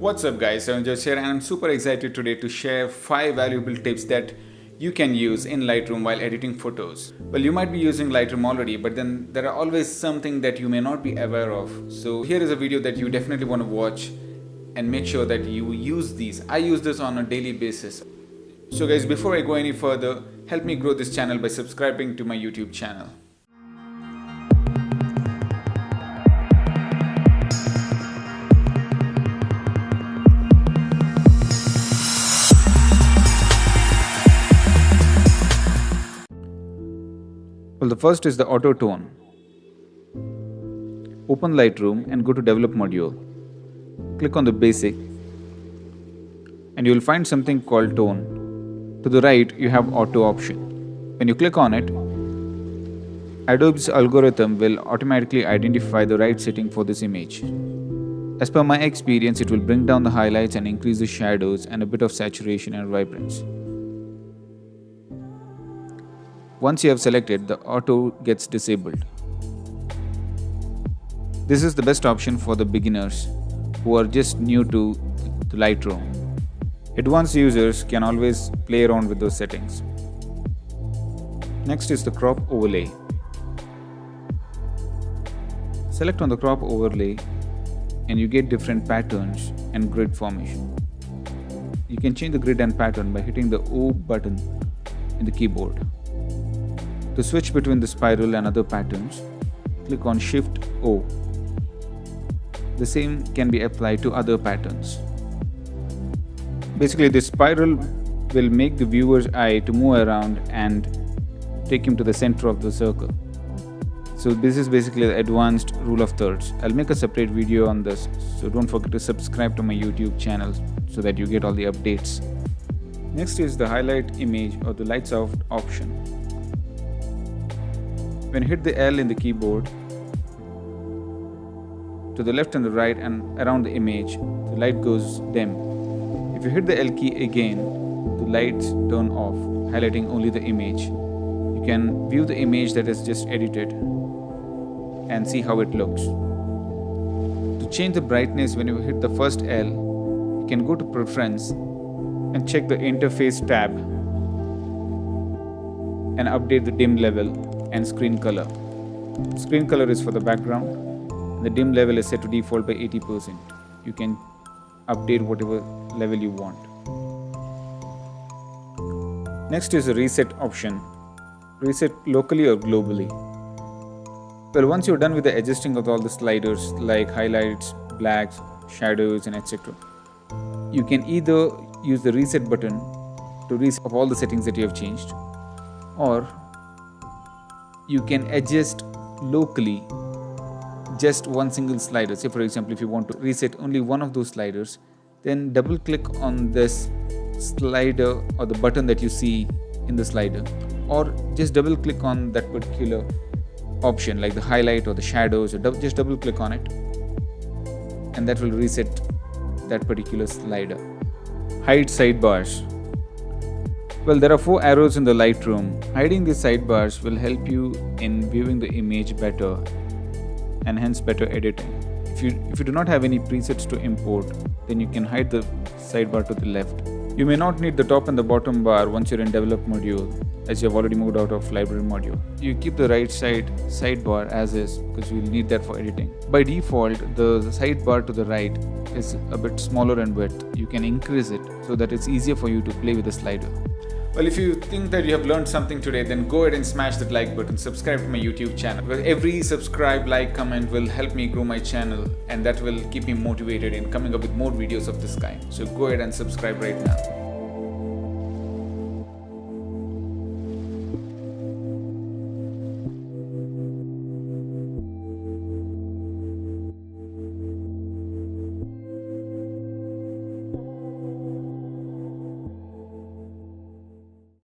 What's up guys, I'm Joisa and I'm super excited today to share 5 valuable tips that you can use in Lightroom while editing photos. Well, you might be using Lightroom already, but then there are always something that you may not be aware of. So here is a video that you definitely want to watch and make sure that you use these. I use this on a daily basis. So guys, before I go any further, help me grow this channel by subscribing to my YouTube channel. Well, the first is the Autotune. Open Lightroom and go to Develop module. Click on the basic and you will find something called tone. To the right, you have auto option. When you click on it, Adobe's algorithm will automatically identify the right setting for this image. As per my experience, it will bring down the highlights and increase the shadows and a bit of saturation and vibrance. Once you have selected, the auto gets disabled. This is the best option for the beginners who are just new to the Lightroom. Advanced users can always play around with those settings. Next is the crop overlay. Select on the crop overlay and you get different patterns and grid formation. You can change the grid and pattern by hitting the O button in the keyboard. To switch between the spiral and other patterns, click on Shift O. The same can be applied to other patterns. Basically, the spiral will make the viewer's eye to move around and take him to the center of the circle. So this is basically the advanced rule of thirds. I'll make a separate video on this, so don't forget to subscribe to my YouTube channel so that you get all the updates. Next is the highlight image or the lights out option. When you hit the L in the keyboard, to the left and the right and around the image, the light goes dim. If you hit the L key again, the lights turn off, highlighting only the image. You can view the image that is just edited and see how it looks. To change the brightness, when you hit the first L, you can go to Preference and check the Interface tab and update the dim level and screen color. Screen color is for the background. The dim level is set to default by 80%. You can update whatever level you want. Next is the reset option. Reset locally or globally. Well, once you're done with the adjusting of all the sliders like highlights, blacks, shadows and etc., you can either use the reset button to reset all the settings that you have changed, or you can adjust locally just one single slider. Say for example, if you want to reset only one of those sliders, then double click on this slider or the button that you see in the slider, or just double click on that particular option like the highlight or the shadows, or just double click on it and that will reset that particular slider. Hide sidebars. Well, there are 4 arrows in the Lightroom. Hiding these sidebars will help you in viewing the image better and hence better editing. If you do not have any presets to import, then you can hide the sidebar to the left. You may not need the top and the bottom bar once you're in Develop module, as you have already moved out of Library module. You keep the right side sidebar as is because you'll need that for editing. By default, the sidebar to the right is a bit smaller in width. You can increase it so that it's easier for you to play with the slider. Well, if you think that you have learned something today, then go ahead and smash that like button, subscribe to my YouTube channel. Because every subscribe, like, comment will help me grow my channel and that will keep me motivated in coming up with more videos of this kind. So go ahead and subscribe right now.